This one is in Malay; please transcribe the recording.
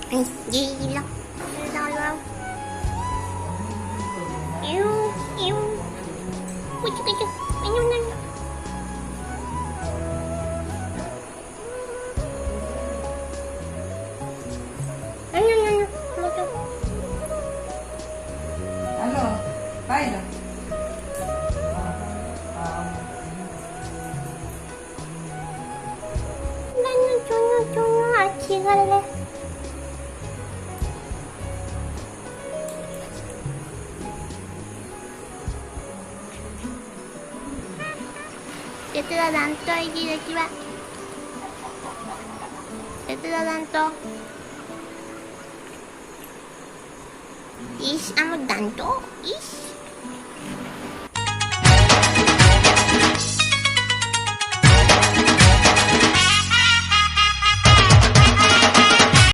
Gila. Tolong. Iu, iu. Kucuk, kucuk. Minum, minum. Ano? Kain na. 나는 조용조용 아치 갈래. 얘들아 난 또 이기지 마. 얘들아 난 또. 이씨 아무도 안 또. 이씨.